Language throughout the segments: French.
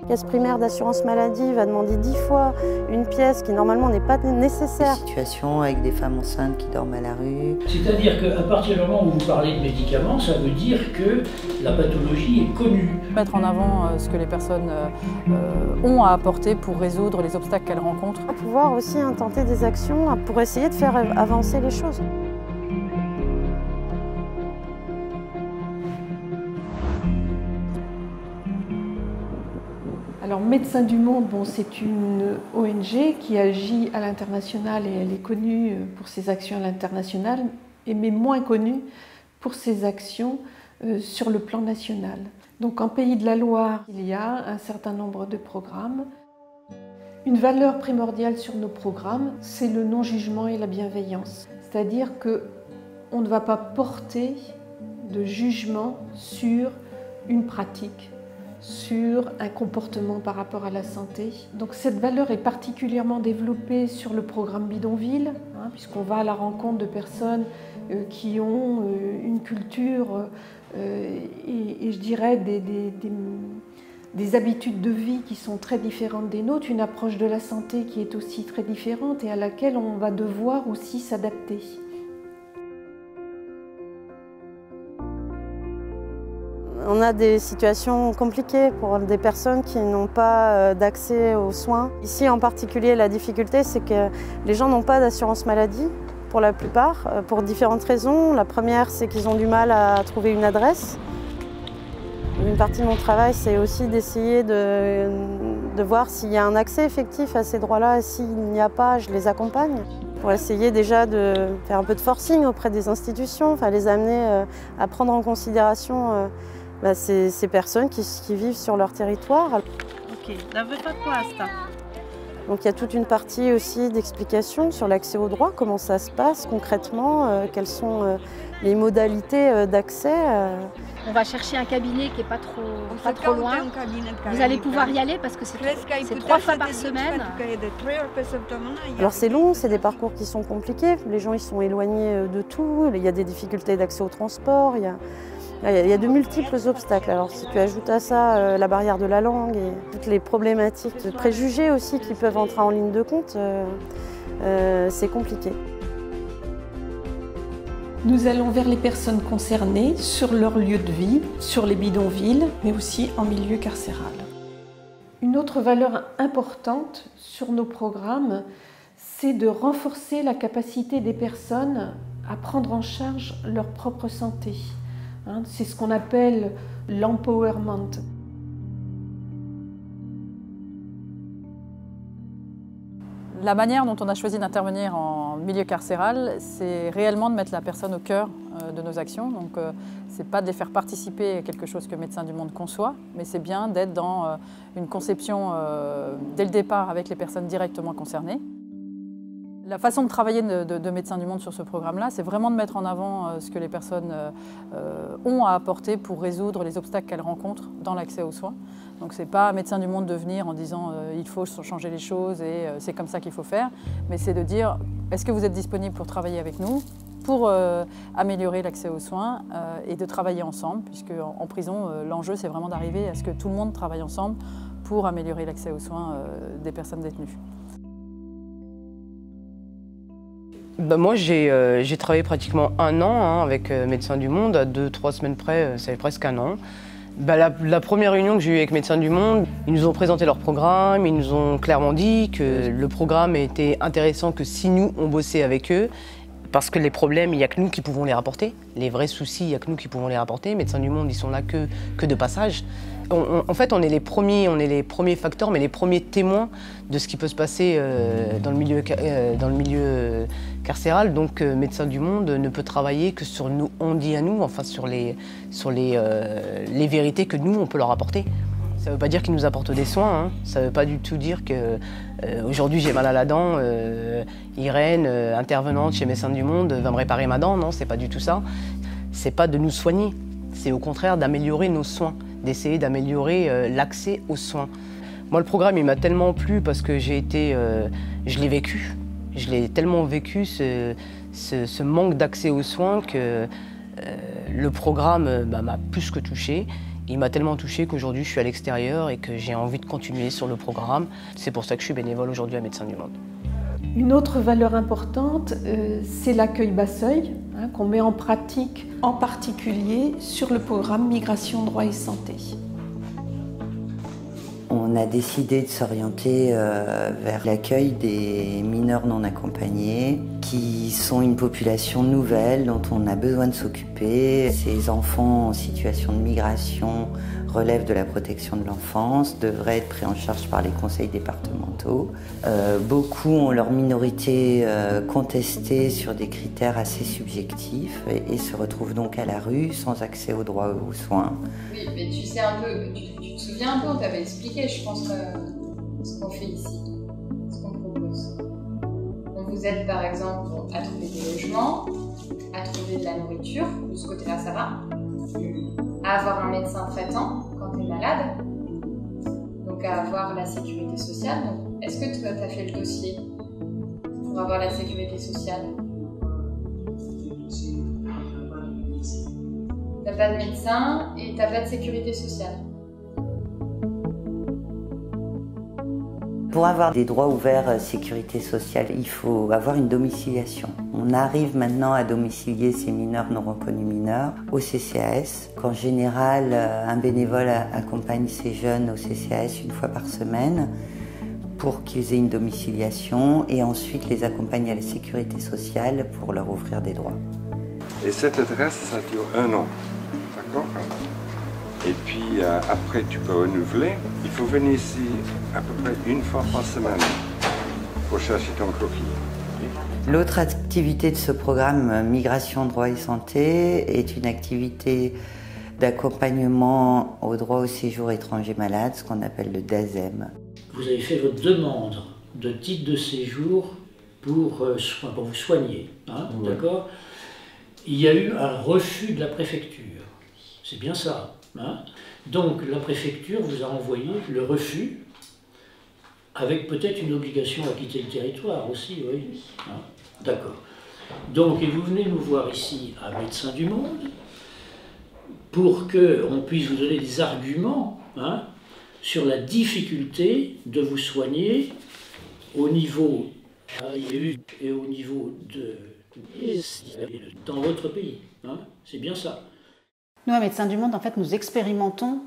La caisse primaire d'assurance maladie va demander 10 fois une pièce qui normalement n'est pas nécessaire. Des situations avec des femmes enceintes qui dorment à la rue. C'est-à-dire qu'à partir du moment où vous parlez de médicaments, ça veut dire que la pathologie est connue. Mettre en avant ce que les personnes ont à apporter pour résoudre les obstacles qu'elles rencontrent. On va pouvoir aussi tenter des actions pour essayer de faire avancer les choses. Alors Médecins du Monde, c'est une ONG qui agit à l'international et elle est connue pour ses actions à l'international, mais moins connue pour ses actions sur le plan national. Donc en Pays de la Loire, il y a un certain nombre de programmes. Une valeur primordiale sur nos programmes, c'est le non-jugement et la bienveillance. C'est-à-dire qu'on ne va pas porter de jugement sur une pratique, sur un comportement par rapport à la santé. Donc cette valeur est particulièrement développée sur le programme Bidonville, puisqu'on va à la rencontre de personnes qui ont une culture et je dirais des habitudes de vie qui sont très différentes des nôtres, une approche de la santé qui est aussi très différente et à laquelle on va devoir aussi s'adapter. On a des situations compliquées pour des personnes qui n'ont pas d'accès aux soins. Ici en particulier, la difficulté, c'est que les gens n'ont pas d'assurance maladie pour la plupart, pour différentes raisons. La première, c'est qu'ils ont du mal à trouver une adresse. Une partie de mon travail, c'est aussi d'essayer de voir s'il y a un accès effectif à ces droits-là et s'il n'y a pas, je les accompagne. Pour essayer déjà de faire un peu de forcing auprès des institutions, enfin les amener à prendre en considération ces personnes qui vivent sur leur territoire. Ok, l'avete questa. Donc il y a toute une partie aussi d'explication sur l'accès aux droits, comment ça se passe concrètement, quelles sont les modalités d'accès. On va chercher un cabinet qui n'est pas trop loin. Vous allez pouvoir y aller parce que c'est 3 fois par semaine. Alors c'est long, c'est des parcours qui sont compliqués, les gens ils sont éloignés de tout, il y a des difficultés d'accès au transport, il y a de multiples obstacles. Alors si tu ajoutes à ça la barrière de la langue et toutes les problématiques de préjugés aussi qui peuvent entrer en ligne de compte, c'est compliqué. Nous allons vers les personnes concernées sur leur lieu de vie, sur les bidonvilles, mais aussi en milieu carcéral. Une autre valeur importante sur nos programmes, c'est de renforcer la capacité des personnes à prendre en charge leur propre santé. C'est ce qu'on appelle l'empowerment. La manière dont on a choisi d'intervenir en milieu carcéral, c'est réellement de mettre la personne au cœur de nos actions. Donc, ce n'est pas de les faire participer à quelque chose que Médecins du Monde conçoit, mais c'est bien d'être dans une conception dès le départ avec les personnes directement concernées. La façon de travailler de Médecins du Monde sur ce programme-là, c'est vraiment de mettre en avant ce que les personnes ont à apporter pour résoudre les obstacles qu'elles rencontrent dans l'accès aux soins. Donc ce n'est pas à Médecins du Monde de venir en disant il faut changer les choses et c'est comme ça qu'il faut faire, mais c'est de dire est-ce que vous êtes disponible pour travailler avec nous, pour améliorer l'accès aux soins et de travailler ensemble, puisque en prison, l'enjeu c'est vraiment d'arriver à ce que tout le monde travaille ensemble pour améliorer l'accès aux soins des personnes détenues. Moi, j'ai travaillé pratiquement 1 an avec Médecins du Monde, à 2-3 semaines près, ça fait presque 1 an. La première réunion que j'ai eue avec Médecins du Monde, ils nous ont présenté leur programme, ils nous ont clairement dit que le programme était intéressant que si nous, on bossait avec eux, parce que les problèmes, il n'y a que nous qui pouvons les rapporter. Les vrais soucis, il n'y a que nous qui pouvons les rapporter. Médecins du Monde, ils sont là que de passage. En fait, on est les premiers facteurs, mais les premiers témoins de ce qui peut se passer dans le milieu carcéral. Donc, Médecins du Monde ne peut travailler que sur nous, on dit à nous, enfin sur les vérités que nous, on peut leur apporter. Ça ne veut pas dire qu'ils nous apportent des soins, ça ne veut pas du tout dire que aujourd'hui j'ai mal à la dent, Irène, intervenante chez Médecins du Monde, va me réparer ma dent, non, c'est pas du tout ça. C'est pas de nous soigner, c'est au contraire d'améliorer nos soins, d'essayer d'améliorer l'accès aux soins. Moi, le programme, il m'a tellement plu parce que je l'ai vécu. Je l'ai tellement vécu, ce manque d'accès aux soins, que le programme m'a plus que touché. Il m'a tellement touchée qu'aujourd'hui je suis à l'extérieur et que j'ai envie de continuer sur le programme. C'est pour ça que je suis bénévole aujourd'hui à Médecins du Monde. Une autre valeur importante, c'est l'accueil bas seuil, qu'on met en pratique, en particulier sur le programme Migration, Droit et Santé. On a décidé de s'orienter vers l'accueil des mineurs non accompagnés, qui sont une population nouvelle dont on a besoin de s'occuper. Ces enfants en situation de migration relèvent de la protection de l'enfance, devraient être pris en charge par les conseils départementaux. Beaucoup ont leur minorité contestée sur des critères assez subjectifs et se retrouvent donc à la rue sans accès aux droits aux soins. Oui, mais tu sais un peu, tu te souviens un peu, on t'avait expliqué, je pense, ce qu'on fait ici, ce qu'on propose. Donc vous êtes par exemple à trouver des logements, à trouver de la nourriture, de ce côté-là ça va, à avoir un médecin traitant quand tu es malade, donc à avoir la sécurité sociale. Donc, est-ce que tu as fait le dossier pour avoir la sécurité sociale? T'as pas de médecin et t'as pas de sécurité sociale. Pour avoir des droits ouverts sécurité sociale, il faut avoir une domiciliation. On arrive maintenant à domicilier ces mineurs non reconnus mineurs au CCAS. En général, un bénévole accompagne ces jeunes au CCAS une fois par semaine pour qu'ils aient une domiciliation et ensuite les accompagne à la sécurité sociale pour leur ouvrir des droits. Et cette adresse, ça dure 1 an. D'accord? Et puis après, tu peux renouveler. Il faut venir ici à peu près une fois par semaine pour chercher ton coquille. L'autre activité de ce programme Migration, Droit et Santé est une activité d'accompagnement au droit au séjour étranger malade, ce qu'on appelle le DASEM. Vous avez fait votre demande de titre de séjour pour vous soigner, hein, ouais. D'accord? Il y a eu un refus de la préfecture. C'est bien ça. Hein? Donc la préfecture vous a envoyé le refus, avec peut-être une obligation à quitter le territoire aussi, oui. Hein? D'accord. Donc, et vous venez nous voir ici à Médecins du Monde pour qu'on puisse vous donner des arguments, hein, sur la difficulté de vous soigner au niveau et au niveau dans votre pays. Hein? C'est bien ça. Nous, à Médecins du Monde, en fait, nous expérimentons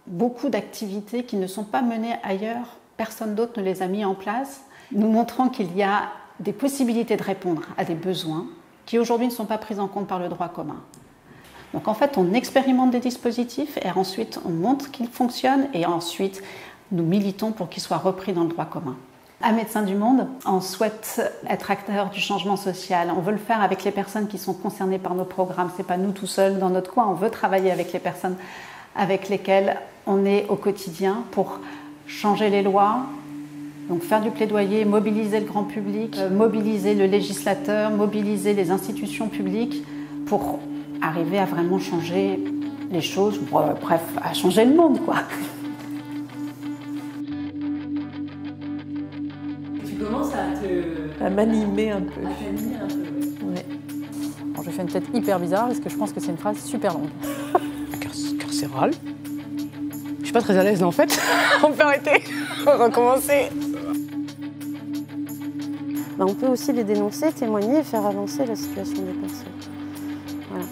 beaucoup d'activités qui ne sont pas menées ailleurs. Personne d'autre ne les a mis en place, nous montrant qu'il y a des possibilités de répondre à des besoins qui aujourd'hui ne sont pas pris en compte par le droit commun. Donc en fait, on expérimente des dispositifs et ensuite on montre qu'ils fonctionnent et ensuite nous militons pour qu'ils soient repris dans le droit commun. À Médecins du Monde, on souhaite être acteur du changement social. On veut le faire avec les personnes qui sont concernées par nos programmes. Ce n'est pas nous tout seuls dans notre coin. On veut travailler avec les personnes avec lesquelles on est au quotidien pour changer les lois, donc faire du plaidoyer, mobiliser le grand public, mobiliser le législateur, mobiliser les institutions publiques pour arriver à vraiment changer les choses, bref, à changer le monde, quoi. Tu commences à m'animer un peu. À t'animer un peu, oui. Ouais. Alors, je fais une tête hyper bizarre parce que je pense que c'est une phrase super longue. Carcérale. Je suis pas très à l'aise, en fait. On peut arrêter, on va recommencer. On peut aussi les dénoncer, témoigner et faire avancer la situation des personnes. Voilà.